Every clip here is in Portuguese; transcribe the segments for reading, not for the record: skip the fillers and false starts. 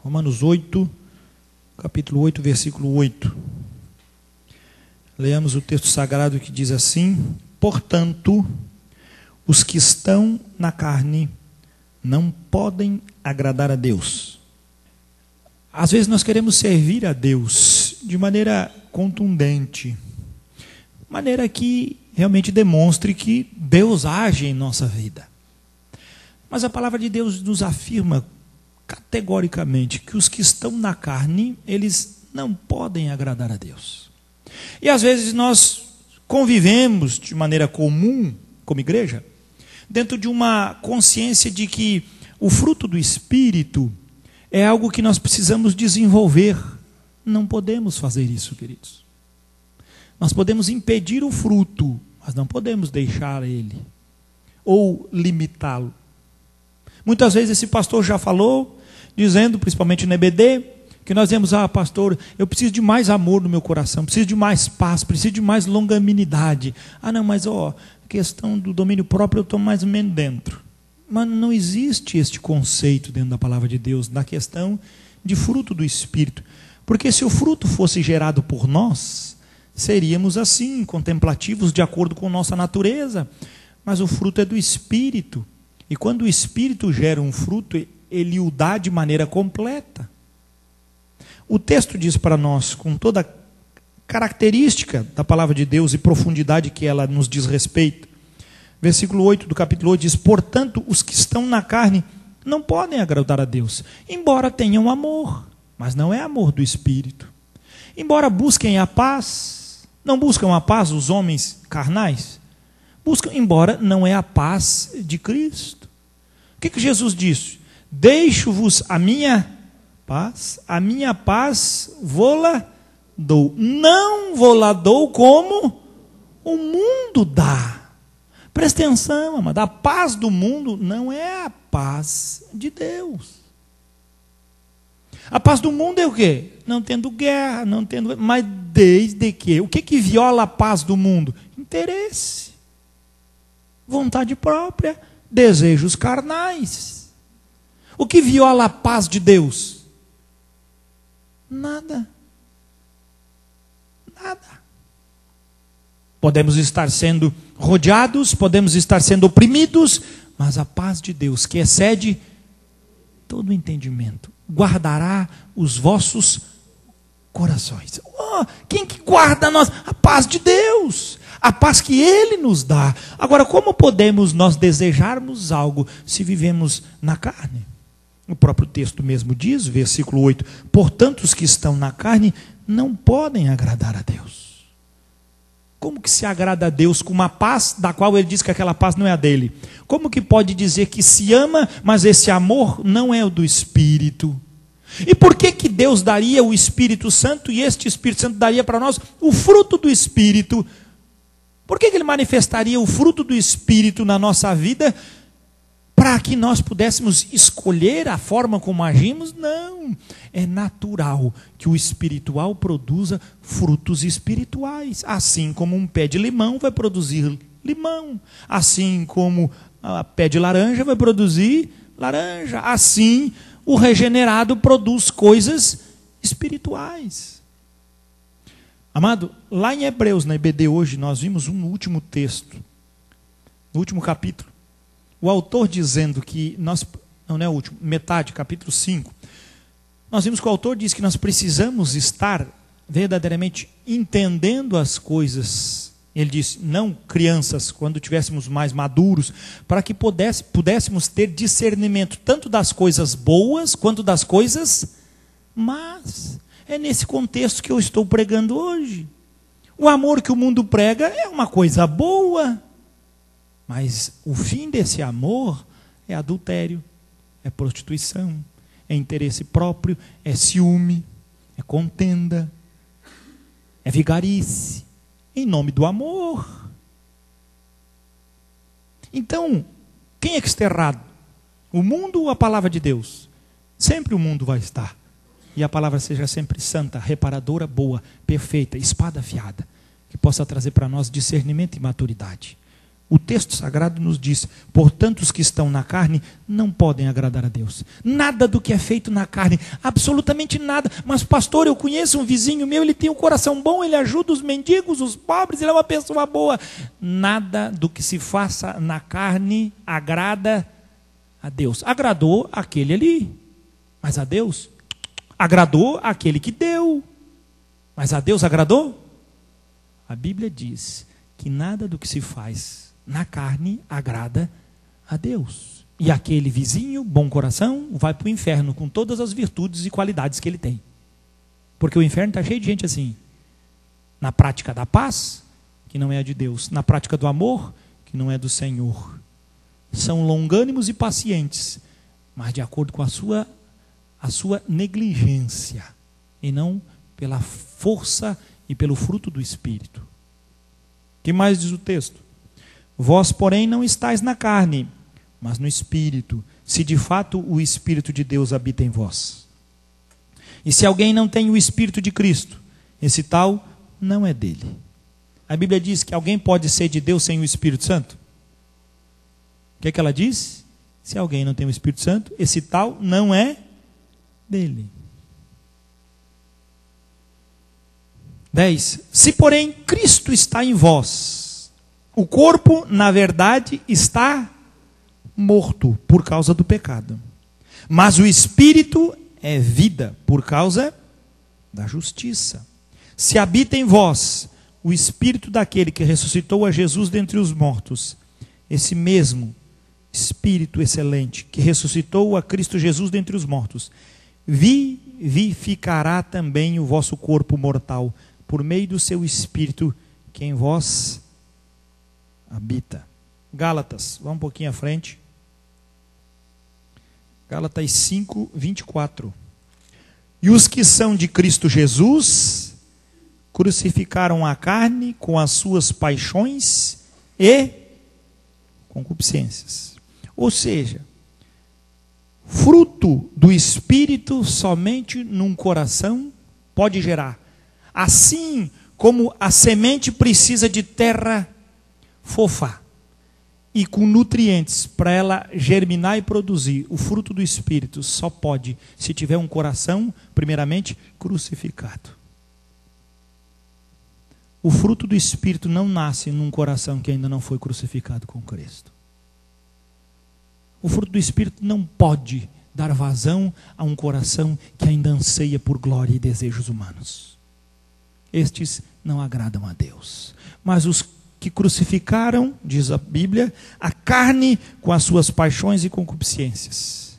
Romanos 8, capítulo 8, versículo 8. Leamos o texto sagrado que diz assim: portanto, os que estão na carne não podem agradar a Deus. Às vezes nós queremos servir a Deus de maneira contundente, maneira que realmente demonstre que Deus age em nossa vida. Mas a palavra de Deus nos afirma categoricamente que os que estão na carne, eles não podem agradar a Deus. E às vezes nós convivemos de maneira comum, como igreja, dentro de uma consciência de que o fruto do Espírito é algo que nós precisamos desenvolver. Não podemos fazer isso, queridos. Nós podemos impedir o fruto, mas não podemos deixar ele ou limitá-lo. Muitas vezes esse pastor já falou, dizendo, principalmente no EBD, que nós dizemos: pastor, eu preciso de mais amor no meu coração, preciso de mais paz, preciso de mais longanimidade. Não, mas questão do domínio próprio eu estou mais ou menos dentro. Mas não existe este conceito dentro da palavra de Deus, na questão de fruto do Espírito. Porque se o fruto fosse gerado por nós, seríamos assim, contemplativos de acordo com nossa natureza. Mas o fruto é do Espírito. E quando o Espírito gera um fruto, ele o dá de maneira completa. O texto diz para nós, com toda a característica da palavra de Deus e profundidade que ela nos diz respeito, versículo 8 do capítulo 8 diz: portanto, os que estão na carne não podem agradar a Deus, embora tenham amor, mas não é amor do Espírito. Embora busquem a paz, não buscam a paz os homens carnais, buscam, embora não é a paz de Cristo. O que Jesus disse? Deixo-vos a minha paz vou-la dou. Não vou-la dou como o mundo dá. Presta atenção, amado. A paz do mundo não é a paz de Deus. A paz do mundo é o quê? Não tendo guerra, mas desde que? O que viola a paz do mundo? Interesse, vontade própria, desejos carnais. O que viola a paz de Deus? Nada. Podemos estar sendo rodeados, podemos estar sendo oprimidos, mas a paz de Deus, que excede todo o entendimento, guardará os vossos corações. Quem que guarda nós? A paz de Deus, a paz que Ele nos dá. Agora, como podemos nós desejarmos algo se vivemos na carne? O próprio texto mesmo diz, versículo 8: portanto, os que estão na carne não podem agradar a Deus. Como que se agrada a Deus com uma paz da qual ele diz que aquela paz não é a dele? Como que pode dizer que se ama, mas esse amor não é o do Espírito? E por que Deus daria o Espírito Santo e este Espírito Santo daria para nós o fruto do Espírito? Por que ele manifestaria o fruto do Espírito na nossa vida para que nós pudéssemos escolher a forma como agimos? Não, é natural que o espiritual produza frutos espirituais. Assim como um pé de limão vai produzir limão, assim como um pé de laranja vai produzir laranja, assim o regenerado produz coisas espirituais. Amado, lá em Hebreus, na EBD hoje, nós vimos um último texto, no último capítulo, o autor dizendo que nós, não é o último, metade, capítulo 5, nós vimos que o autor diz que nós precisamos estar verdadeiramente entendendo as coisas. Ele diz: não crianças, quando tivéssemos mais maduros, para que pudéssemos ter discernimento tanto das coisas boas quanto das coisas más. É nesse contexto que eu estou pregando hoje. O amor que o mundo prega é uma coisa boa, mas o fim desse amor é adultério, é prostituição, é interesse próprio, é ciúme, é contenda, é vigarice, em nome do amor. Então, quem é que está errado? O mundo ou a palavra de Deus? Sempre o mundo vai estar. E a palavra seja sempre santa, reparadora, boa, perfeita, espada afiada, que possa trazer para nós discernimento e maturidade. O texto sagrado nos diz: portanto, os que estão na carne não podem agradar a Deus. Nada do que é feito na carne, absolutamente nada. Mas, pastor, eu conheço um vizinho meu, ele tem um coração bom, ele ajuda os mendigos, os pobres, ele é uma pessoa boa. Nada do que se faça na carne agrada a Deus. Agradou aquele ali, mas a Deus agradou aquele que deu. Mas a Deus agradou? A Bíblia diz que nada do que se faz na carne agrada a Deus. E aquele vizinho, bom coração, vai para o inferno com todas as virtudes e qualidades que ele tem. Porque o inferno está cheio de gente assim. Na prática da paz, que não é a de Deus. Na prática do amor, que não é do Senhor. São longânimos e pacientes, mas de acordo com a sua negligência. E não pela força e pelo fruto do Espírito. O que mais diz o texto? Vós, porém, não estáis na carne, mas no Espírito, se de fato o Espírito de Deus habita em vós. E se alguém não tem o Espírito de Cristo, esse tal não é dele. A Bíblia diz que alguém pode ser de Deus sem o Espírito Santo? O que é que ela diz? Se alguém não tem o Espírito Santo, esse tal não é dele. 10. Se, porém, Cristo está em vós, o corpo, na verdade, está morto por causa do pecado. Mas o Espírito é vida por causa da justiça. Se habita em vós o Espírito daquele que ressuscitou a Jesus dentre os mortos, esse mesmo Espírito excelente que ressuscitou a Cristo Jesus dentre os mortos, vivificará também o vosso corpo mortal, por meio do seu Espírito que em vós habita. Gálatas, vamos um pouquinho à frente. Gálatas 5, 24. E os que são de Cristo Jesus crucificaram a carne com as suas paixões e concupiscências. Ou seja, fruto do Espírito somente num coração pode gerar. Assim como a semente precisa de terra fofa e com nutrientes para ela germinar e produzir, o fruto do Espírito só pode se tiver um coração, primeiramente, crucificado. O fruto do Espírito não nasce num coração que ainda não foi crucificado com Cristo. O fruto do Espírito não pode dar vazão a um coração que ainda anseia por glória e desejos humanos. Estes não agradam a Deus. Mas os que crucificaram, diz a Bíblia, a carne com as suas paixões e concupiscências.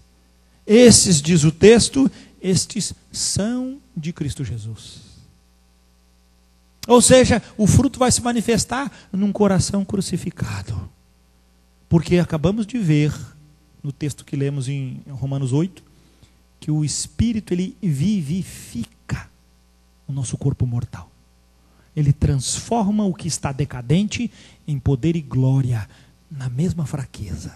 Esses, diz o texto, estes são de Cristo Jesus. Ou seja, o fruto vai se manifestar num coração crucificado. Porque acabamos de ver, no texto que lemos em Romanos 8, que o Espírito ele vivifica o nosso corpo mortal. Ele transforma o que está decadente em poder e glória na mesma fraqueza.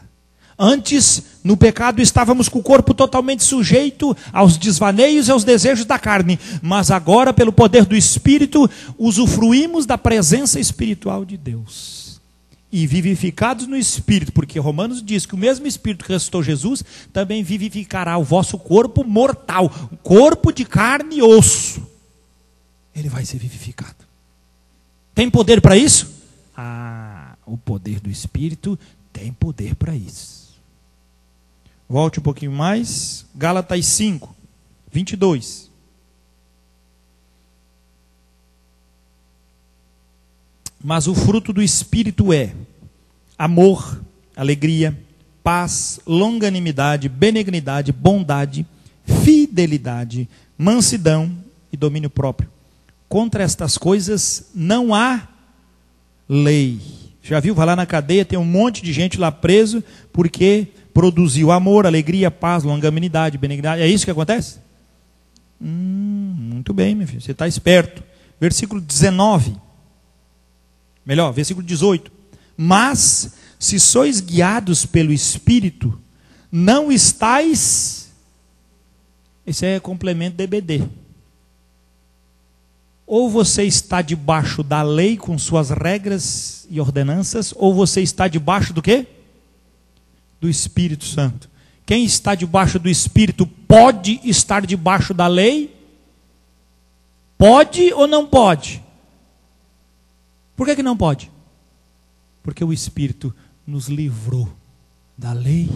Antes, no pecado, estávamos com o corpo totalmente sujeito aos desvaneios e aos desejos da carne. Mas agora, pelo poder do Espírito, usufruímos da presença espiritual de Deus. E vivificados no Espírito, porque Romanos diz que o mesmo Espírito que ressuscitou Jesus, também vivificará o vosso corpo mortal, o corpo de carne e osso. Ele vai ser vivificado. Tem poder para isso? O poder do Espírito tem poder para isso. Volte um pouquinho mais. Gálatas 5, 22. Mas o fruto do Espírito é amor, alegria, paz, longanimidade, benignidade, bondade, fidelidade, mansidão e domínio próprio. Contra estas coisas não há lei. Já viu? Vai lá na cadeia, tem um monte de gente lá preso porque produziu amor, alegria, paz, longanimidade, benignidade. É isso que acontece? Muito bem, meu filho. Você está esperto. Versículo 19. Melhor, versículo 18. Mas, se sois guiados pelo Espírito, não estáis... Esse é complemento DBD. ou você está debaixo da lei com suas regras e ordenanças, ou você está debaixo do quê? Do Espírito Santo. Quem está debaixo do Espírito pode estar debaixo da lei? Pode ou não pode? Por que não pode? Porque o Espírito nos livrou da lei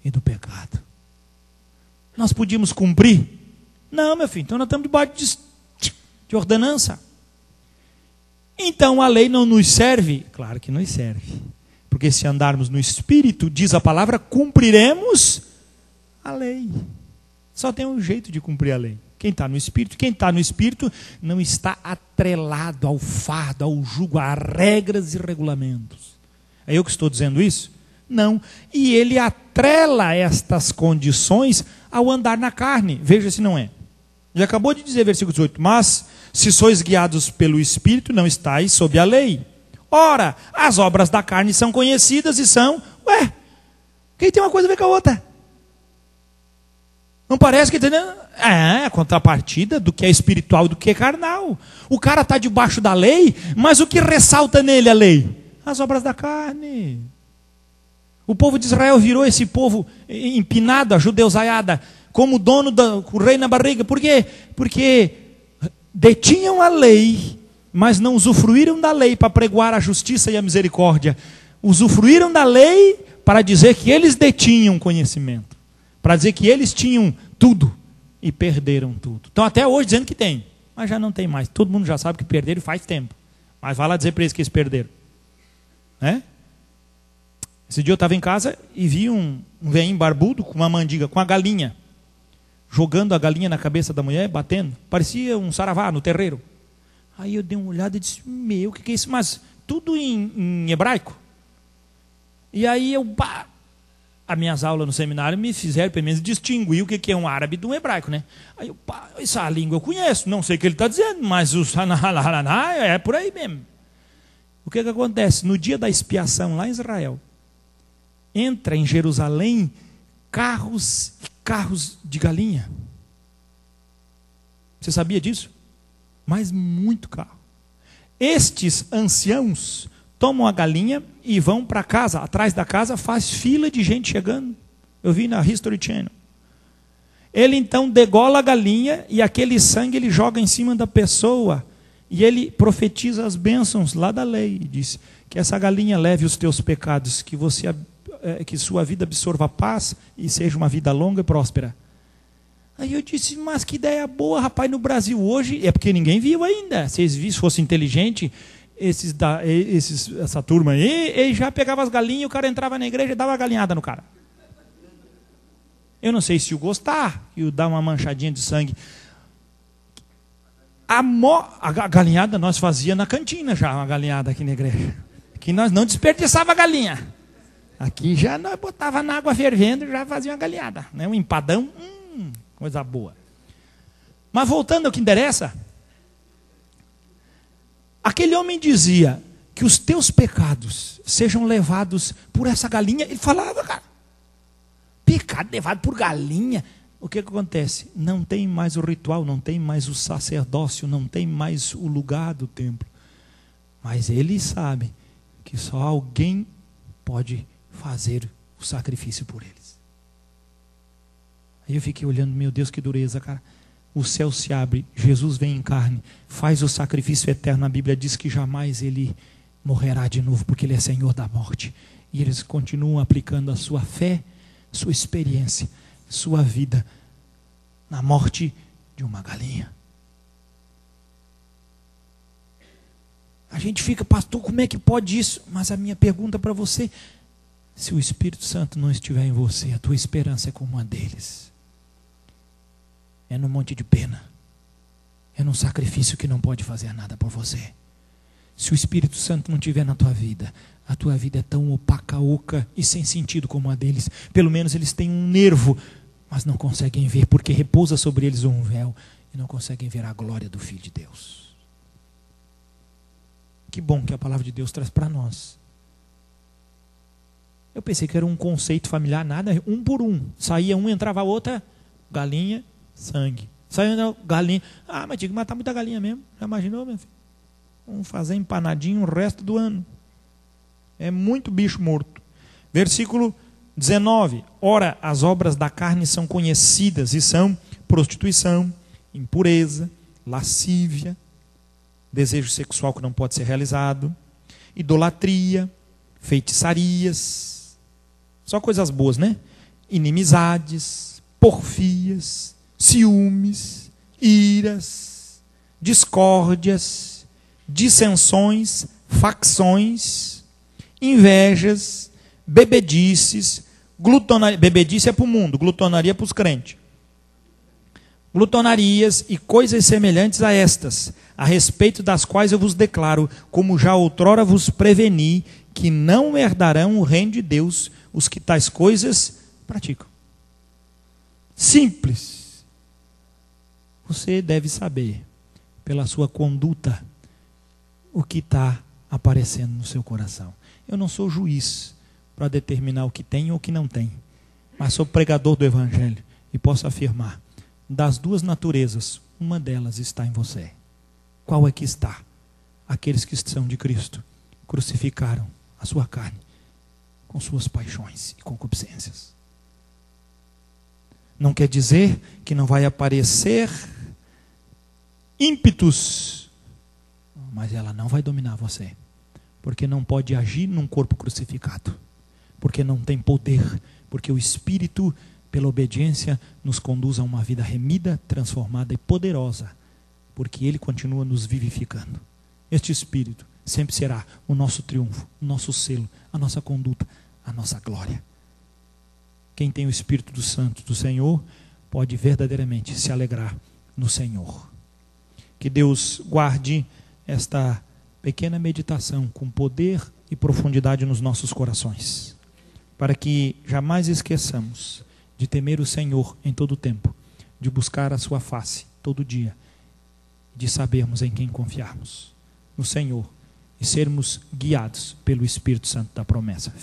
e do pecado. Nós podíamos cumprir? Não, meu filho, então nós estamos debaixo de ordenança. Então a lei não nos serve? Claro que nos serve. Porque se andarmos no Espírito, diz a palavra, cumpriremos a lei. Só tem um jeito de cumprir a lei. Quem está no Espírito não está atrelado ao fardo, ao jugo, a regras e regulamentos. É eu que estou dizendo isso? Não. E ele atrela estas condições ao andar na carne. Veja se não é. Ele acabou de dizer, versículo 18, mas se sois guiados pelo Espírito, não estáis sob a lei. Ora, as obras da carne são conhecidas e são... quem tem uma coisa a ver com a outra? Não parece que... a contrapartida do que é espiritual e do que é carnal. O cara está debaixo da lei, mas o que ressalta nele a lei? As obras da carne. O povo de Israel virou esse povo empinado, a judeusaiada, como dono com o rei na barriga. Por quê? Porque detinham a lei, mas não usufruíram da lei para pregoar a justiça e a misericórdia. Usufruíram da lei para dizer que eles detinham conhecimento, para dizer que eles tinham tudo e perderam tudo. Então até hoje dizendo que tem, mas já não tem mais. Todo mundo já sabe que perderam faz tempo. Mas vai lá dizer para eles que eles perderam. Esse dia eu estava em casa e vi um velhinho barbudo com uma mandiga, com a galinha, jogando a galinha na cabeça da mulher, batendo. Parecia um saravá no terreiro. Aí eu dei uma olhada e disse, o que é isso? Mas tudo em hebraico. E aí as minhas aulas no seminário me fizeram pelo menos distinguir o que é um árabe de um hebraico, né? Aí essa língua eu conheço, não sei o que ele está dizendo, mas o sanahalaná é por aí mesmo. O que acontece? No dia da expiação lá em Israel, entra em Jerusalém carros e carros de galinha. Você sabia disso? Mas muito carro. Estes anciãos tomam a galinha e vão para casa. Atrás da casa faz fila de gente chegando. Eu vi na History Channel. Ele então degola a galinha e aquele sangue ele joga em cima da pessoa. E ele profetiza as bênçãos lá da lei. E diz que essa galinha leve os teus pecados, que sua vida absorva paz e seja uma vida longa e próspera. Aí eu disse, mas que ideia boa, rapaz, no Brasil hoje, é porque ninguém viu ainda. Se eles fossem inteligentes, essa turma aí, ele já pegava as galinhas, o cara entrava na igreja e dava a galinhada no cara. Eu não sei se o gostar, e o dar uma manchadinha de sangue. A galinhada nós fazia na cantina já, uma galinhada aqui na igreja. Aqui nós não desperdiçava a galinha. Aqui já nós botava na água fervendo e já fazia uma galinhada. Né? Um empadão, coisa boa. Mas voltando ao que interessa, aquele homem dizia que os teus pecados sejam levados por essa galinha. Ele falava, cara, pecado levado por galinha. O que acontece? Não tem mais o ritual, não tem mais o sacerdócio, não tem mais o lugar do templo. Mas eles sabem que só alguém pode fazer o sacrifício por eles. Aí eu fiquei olhando, meu Deus, que dureza, cara. O céu se abre, Jesus vem em carne, faz o sacrifício eterno. A Bíblia diz que jamais ele morrerá de novo, porque ele é Senhor da morte. E eles continuam aplicando a sua fé, sua experiência, sua vida na morte de uma galinha. A gente fica, pastor, como é que pode isso? Mas a minha pergunta para você, se o Espírito Santo não estiver em você, a tua esperança é como a deles. É num monte de pena. É num sacrifício que não pode fazer nada por você. Se o Espírito Santo não estiver na tua vida, a tua vida é tão opaca, oca e sem sentido como a deles. Pelo menos eles têm um nervo, mas não conseguem ver, porque repousa sobre eles um véu e não conseguem ver a glória do Filho de Deus. Que bom que a palavra de Deus traz para nós. Eu pensei que era um conceito familiar, nada, um por um. Saía um, entrava a outra, galinha, sangue. Saiu galinha. Mas tinha que matar muita galinha mesmo. Já imaginou, meu filho? Vamos fazer empanadinho o resto do ano. É muito bicho morto. Versículo 19. Ora, as obras da carne são conhecidas e são prostituição, impureza, lascívia, desejo sexual que não pode ser realizado, idolatria, feitiçarias, só coisas boas, né? Inimizades, porfias, ciúmes, iras, discórdias, dissensões, facções, invejas, bebedices, glutonaria. Bebedice é para o mundo, glutonaria para os crentes. Glutonarias e coisas semelhantes a estas, a respeito das quais eu vos declaro, como já outrora vos preveni, que não herdarão o reino de Deus os que tais coisas praticam. Simples. Você deve saber, pela sua conduta, o que está aparecendo no seu coração. Eu não sou juiz para determinar o que tem ou o que não tem, mas sou pregador do Evangelho e posso afirmar, das duas naturezas, uma delas está em você. Qual é que está? Aqueles que são de Cristo crucificaram a sua carne com suas paixões e concupiscências. Não quer dizer que não vai aparecer ímpetos, mas ela não vai dominar você, porque não pode agir num corpo crucificado, porque não tem poder, porque o Espírito, pela obediência, nos conduz a uma vida remida, transformada e poderosa, porque Ele continua nos vivificando. Este Espírito sempre será o nosso triunfo, o nosso selo, a nossa conduta, a nossa glória. Quem tem o Espírito do Santo do Senhor pode verdadeiramente se alegrar no Senhor. Que Deus guarde esta pequena meditação com poder e profundidade nos nossos corações, para que jamais esqueçamos de temer o Senhor em todo o tempo, de buscar a sua face todo dia, de sabermos em quem confiarmos, no Senhor, e sermos guiados pelo Espírito Santo da promessa.